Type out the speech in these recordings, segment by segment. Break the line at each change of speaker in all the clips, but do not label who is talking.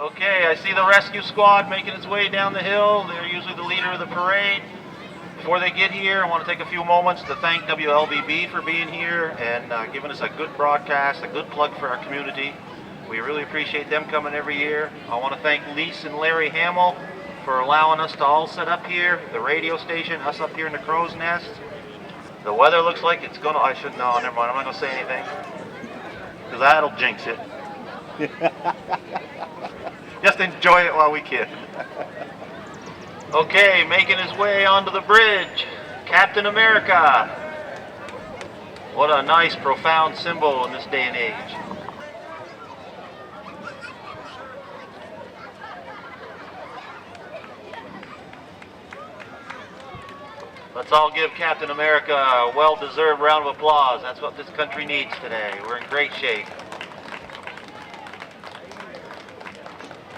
Okay, I see the rescue squad making its way down the hill. They're usually the leader of the parade. Before they get here, I want to take a few moments to thank WLBB for being here and giving us a good broadcast, a good plug for our community. We really appreciate them coming every year. I want to thank Lise and Larry Hamill for allowing us to all sit up here, the radio station, us up here in the crow's nest. The weather looks like it's gonna, I should know, never mind, I'm not gonna say anything, because that'll jinx it. Just enjoy it while we can. Okay, making his way onto the bridge, Captain America. What a nice, profound symbol in this day and age. Let's all give Captain America a well-deserved round of applause. That's what this country needs today. We're in great shape.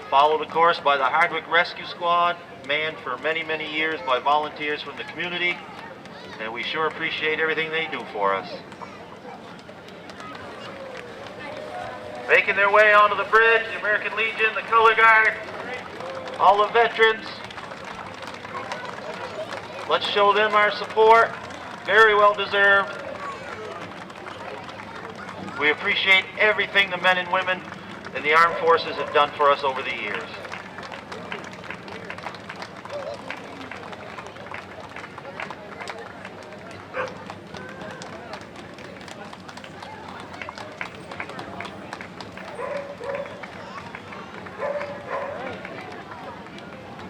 Followed, of course, by the Hardwick Rescue Squad, manned for many, many years by volunteers from the community, and we sure appreciate everything they do for us. Making their way onto the bridge, the American Legion, the Color Guard, all the veterans. Let's show them our support. Very well deserved. We appreciate everything the men and women in the armed forces have done for us over the years.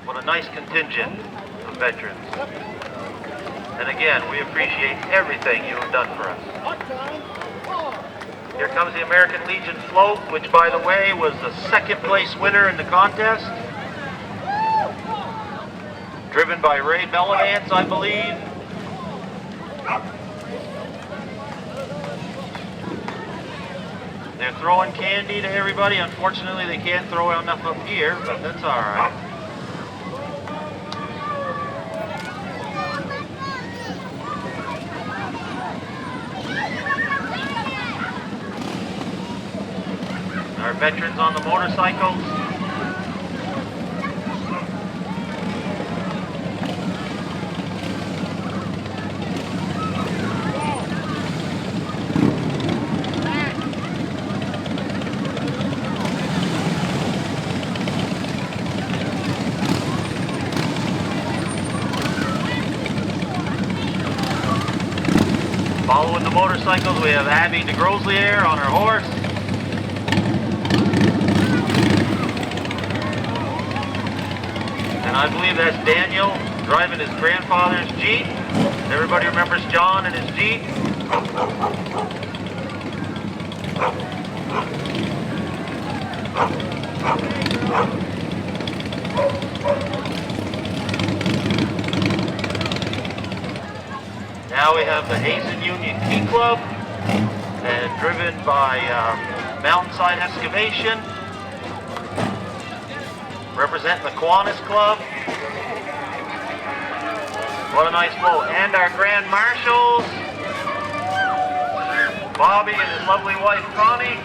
What a nice contingent of veterans. And again, we appreciate everything you have done for us. Here comes the American Legion float, which, by the way, was the second place winner in the contest. Driven by Ray Bellavance, I believe. They're throwing candy to everybody. Unfortunately, they can't throw enough up here, but that's all right. Our veterans on the motorcycles. Following the motorcycles, we have Abby DeGroslier on her horse. And I believe that's Daniel driving his grandfather's Jeep. Everybody remembers John and his Jeep. Now we have the Hazen Union Key Club, and driven by Mountainside Excavation. Representing the Kiwanis Club. What a nice boat. And our Grand Marshals, Bobby and his lovely wife Connie.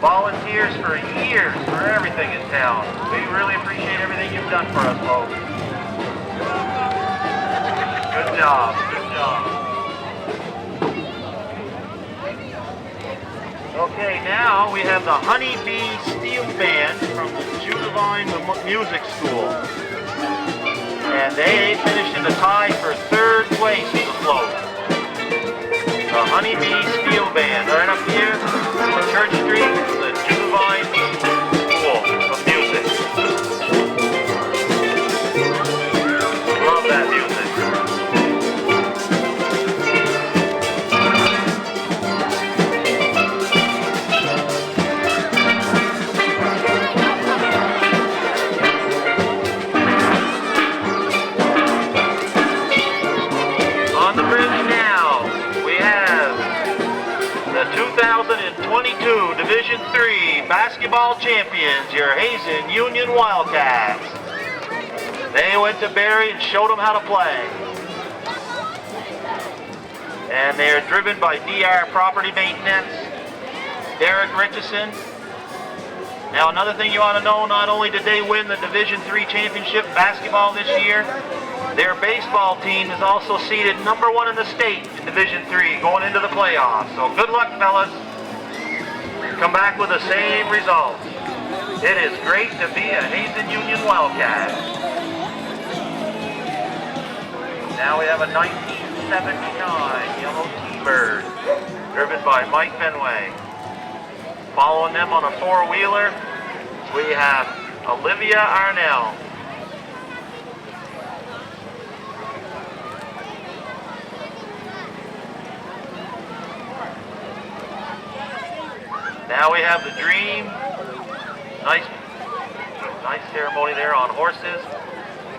Volunteers for years for everything in town. We really appreciate everything you've done for us, folks. Good job, good job. Okay, now we have the Honeybee Steel Band from the Judavine Music School. And they finished in a tie for third place in the float. The Honeybee Steel Band, right up here on Church Street, the Judavine School of Music. Love that music. On the bridge now, we have the 2022 Division III basketball champions, your Hazen Union Wildcats. They went to Barry and showed them how to play. And they are driven by Deere Property Maintenance, Derek Richardson, Now another thing you ought to know, not only did they win the Division III championship basketball this year, their baseball team is also seeded #1 in the state in Division III going into the playoffs. So good luck, fellas. Come back with the same results. It is great to be a Hazen Union Wildcat. Now we have a 1979 yellow T-Bird driven by Mike Fenway. Following them on a four-wheeler, we have Olivia Arnell. Now we have the Dream. Nice ceremony there on horses.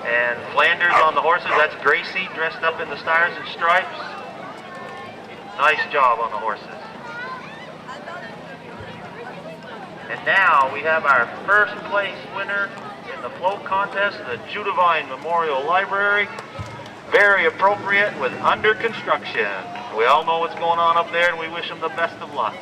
And Flanders on the horses. That's Gracie dressed up in the stars and stripes. Nice job on the horses. And now we have our first place winner in the float contest, the Judavine Memorial Library. Very appropriate with under construction. We all know what's going on up there and we wish them the best of luck.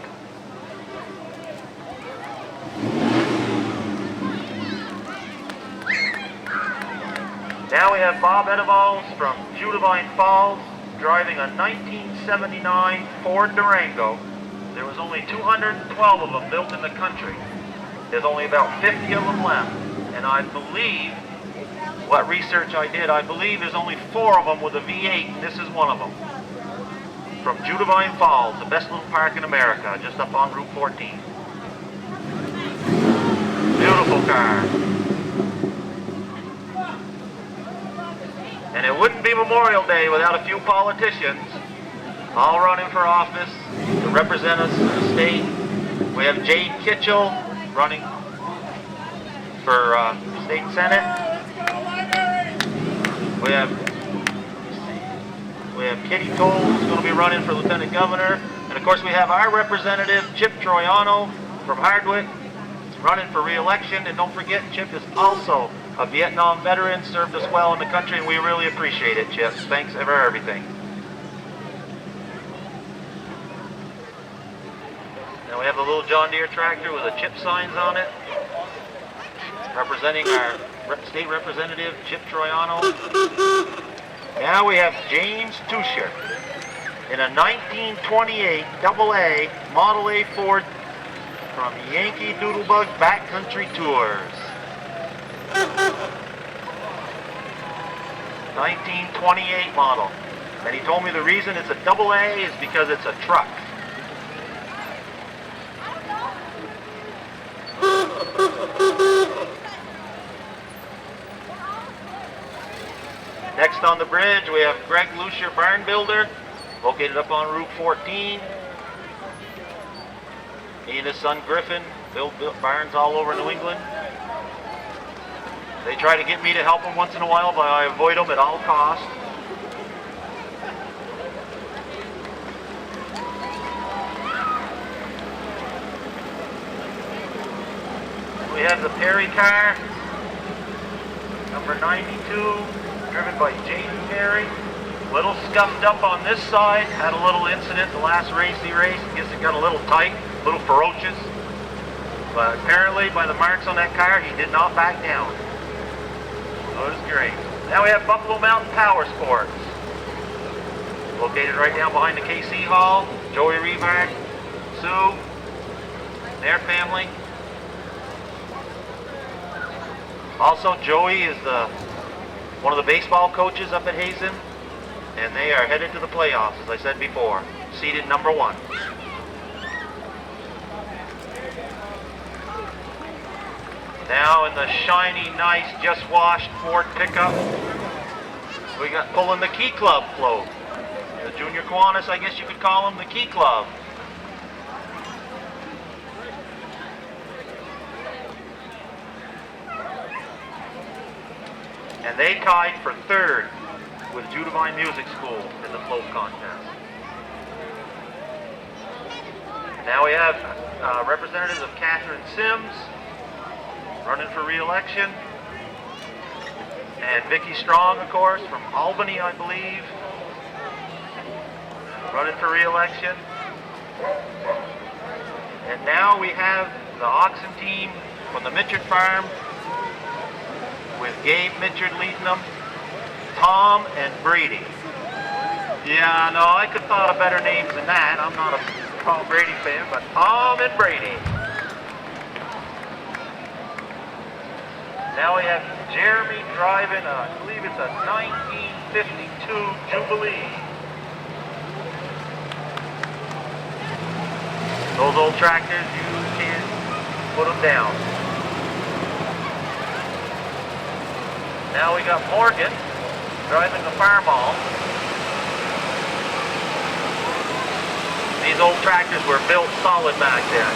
Now we have Bob Edevalls from Judavine Falls driving a 1979 Ford Durango. There was only 212 of them built in the country. There's only about 50 of them left. And I believe, what research I did, I believe there's only 4 of them with a V8, and this is one of them. From Judavine Falls, the best little park in America, just up on Route 14. Beautiful car. And it wouldn't be Memorial Day without a few politicians all running for office to represent us in the state. We have Jade Kitchell running for state senate. We have Kitty Toll, who's going to be running for lieutenant governor. And of course we have our representative, Chip Troiano from Hardwick, running for re-election. And don't forget, Chip is also a Vietnam veteran, served us well in the country, and we really appreciate it, Chip. Thanks for everything. Now we have the little John Deere tractor with the Chip signs on it, representing our state representative, Chip Troiano. Now we have James Tusher in a 1928 AA Model A Ford from Yankee Doodlebug Backcountry Tours. 1928 model. And he told me the reason it's a AA is because it's a truck. Next on the bridge we have Greg Lussier Barn Builder, located up on Route 14. He and his son Griffin build barns all over New England. They try to get me to help them once in a while, but I avoid them at all costs. We have the Perry car, number 92, driven by Jaden Perry. A little scuffed up on this side, had a little incident the last race he raced. I guess it got a little tight, a little ferocious. But apparently by the marks on that car, he did not back down. So it was great. Now we have Buffalo Mountain Power Sports, located right down behind the KC Hall. Joey Reback, Sue, their family. Also, Joey is one of the baseball coaches up at Hazen, and they are headed to the playoffs, as I said before, seeded #1. Now in the shiny, nice, just washed Ford pickup, we got pulling the Key Club float. The Junior Kiwanis, I guess you could call them, the Key Club. And they tied for 3rd with Judavine Music School in the float contest. Now we have representatives of Catherine Sims running for re-election, and Vicki Strong, of course, from Albany, I believe, running for re-election. And now we have the oxen team from the Mitchard farm, with Gabe Mitchard leading them, Tom and Brady. Yeah, no, I could have thought of better names than that. I'm not a Tom Brady fan, but Tom and Brady. Now we have Jeremy driving, I believe it's a 1952 Jubilee. Those old tractors, you can't put them down. Now we got Morgan driving the Farmall. These old tractors were built solid back then.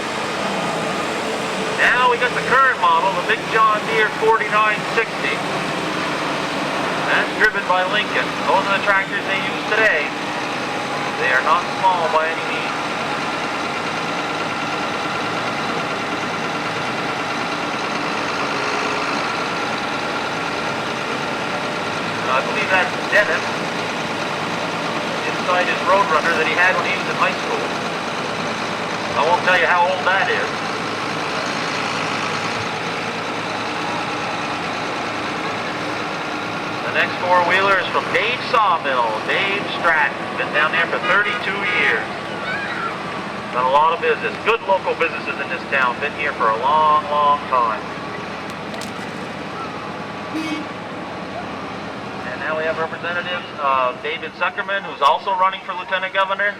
Now we got the current model, the big John Deere 4960. That's driven by Lincoln. Those are the tractors they use today. They are not small by any means. I believe that's Dennis inside his Roadrunner that he had when he was in high school. I won't tell you how old that is. The next four-wheeler is from Dave Sawmill, Dave Stratton. Been down there for 32 years. Done a lot of business. Good local businesses in this town. Been here for a long, long time. Now we have representatives of David Zuckerman, who's also running for Lieutenant Governor.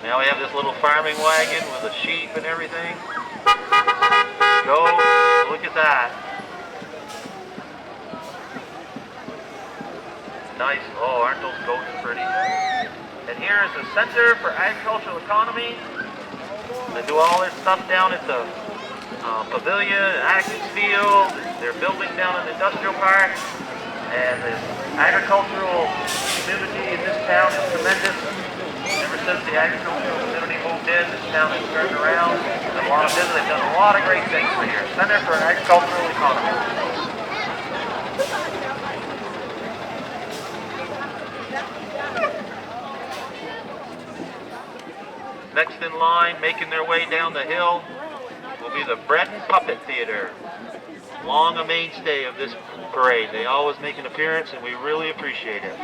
Now we have this little farming wagon with a sheep and everything. Go, look at that. Nice. Oh, aren't those goats pretty? And here is the Center for Agricultural Economy. They do all their stuff down at the pavilion at Atkins Field. They're building down an industrial park. And the agricultural community in this town is tremendous. Ever since the agricultural community moved in, this town has turned around. Done a lot of business. They've done a lot of great things for here. Center for Agricultural Economy. Next in line, making their way down the hill, will be the Bread and Puppet Theater. Long a mainstay of this parade. They always make an appearance, and we really appreciate it.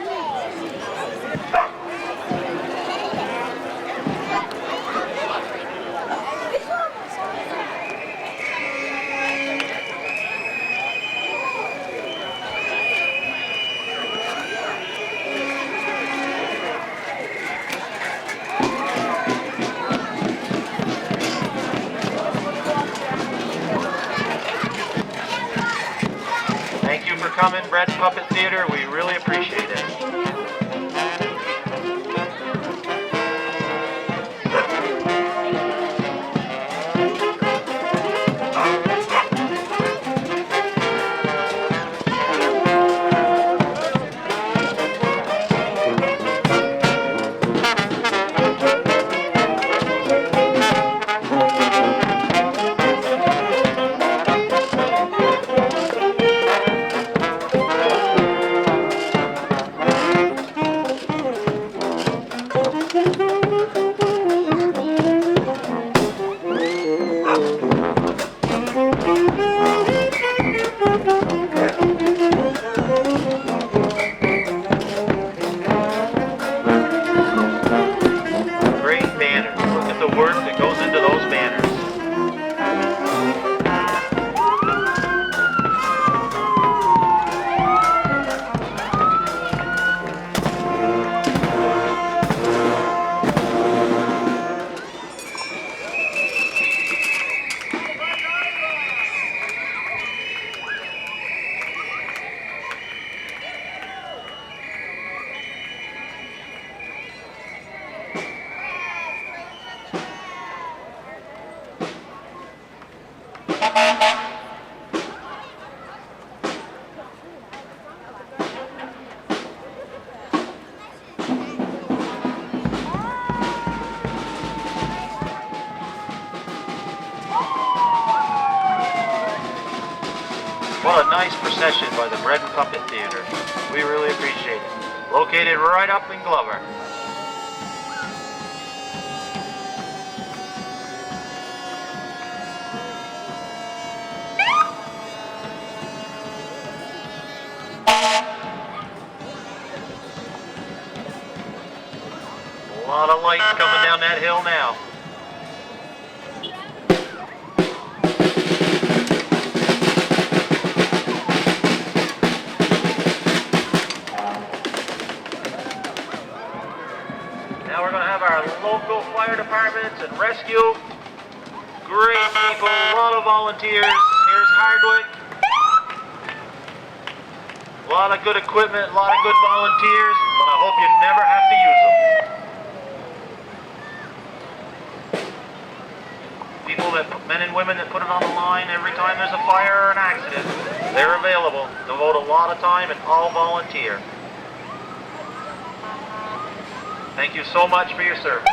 Thank you for coming, Bread and Puppet Theater. We really appreciate it. What a nice procession by the Bread and Puppet Theater. We really appreciate it. Located right up in Glover. A lot of lights coming down that hill now. Now we're going to have our local fire departments and rescue. Great people, a lot of volunteers. Here's Hardwick. A lot of good equipment, a lot of good volunteers, but I hope you never have to use them. People men and women that put it on the line every time there's a fire or an accident, they're available. Devote a lot of time and all volunteer. Thank you so much for your service.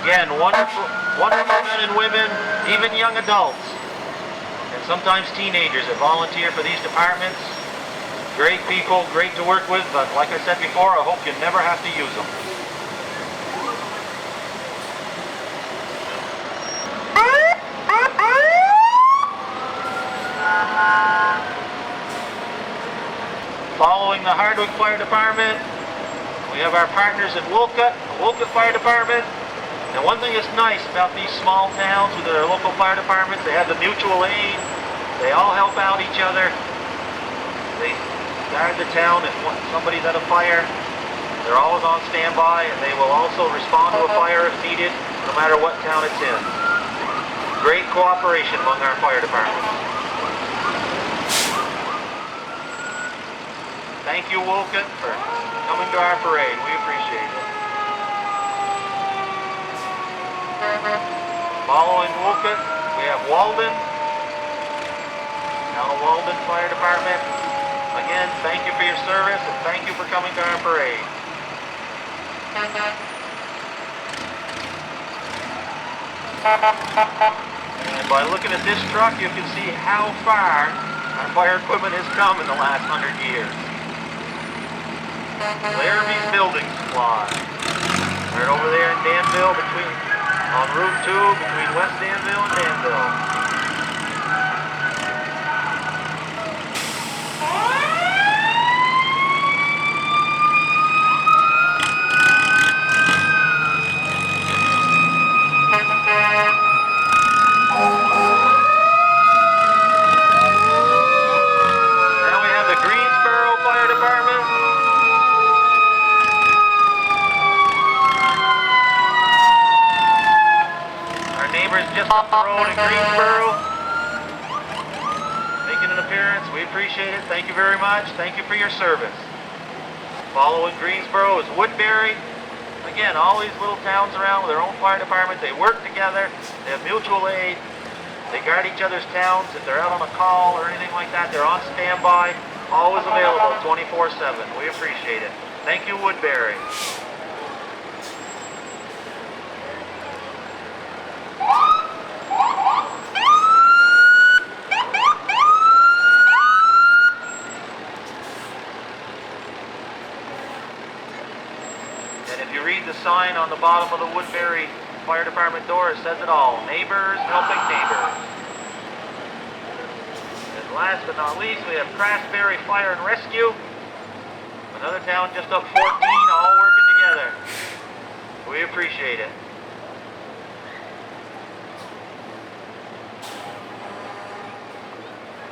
Again, wonderful men and women, even young adults, and sometimes teenagers that volunteer for these departments. Great people, great to work with, but like I said before, I hope you never have to use them. Following the Hardwick Fire Department, we have our partners at Wolcott, the Wolcott Fire Department. And one thing that's nice about these small towns with their local fire departments, they have the mutual aid. They all help out each other. They guard the town if somebody's at a fire. They're always on standby, and they will also respond to a fire if needed, no matter what town it's in. Great cooperation among our fire departments. Thank you, Wolcott, for coming to our parade. We appreciate it. Following Wolcott, we have Walden, Town of Walden Fire Department. Again, thank you for your service and thank you for coming to our parade. And by looking at this truck, you can see how far our fire equipment has come in the last 100 years. Larrabee's Building Supply. Right over there in Danville on Route 2 between West Danville and Danville. Now we have the Greensboro Fire Department. Neighbors just up the road in Greensboro, making an appearance. We appreciate it. Thank you very much. Thank you for your service. Following Greensboro is Woodbury. Again, all these little towns around with their own fire department. They work together. They have mutual aid. They guard each other's towns. If they're out on a call or anything like that, they're on standby. Always available 24/7. We appreciate it. Thank you, Woodbury. And if you read the sign on the bottom of the Woodbury Fire Department door, it says it all. Neighbors helping neighbors. And last but not least, we have Craftsberry Fire and Rescue. Another town just up 14, all working together. We appreciate it.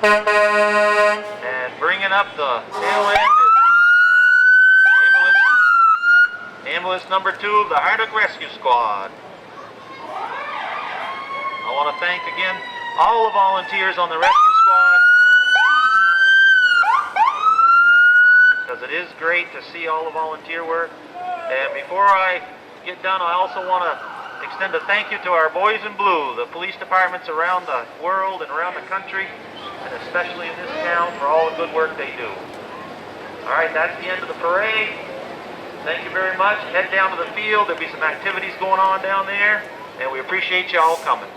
And bringing up the tail end is ambulance number 2 of the Hardwick Rescue Squad. I want to thank again all the volunteers on the rescue squad, because it is great to see all the volunteer work. And before I get done, I also want to extend a thank you to our boys in blue, the police departments around the world and around the country, and especially in this town for all the good work they do. All right, that's the end of the parade. Thank you very much. Head down to the field. There'll be some activities going on down there, and we appreciate you all coming.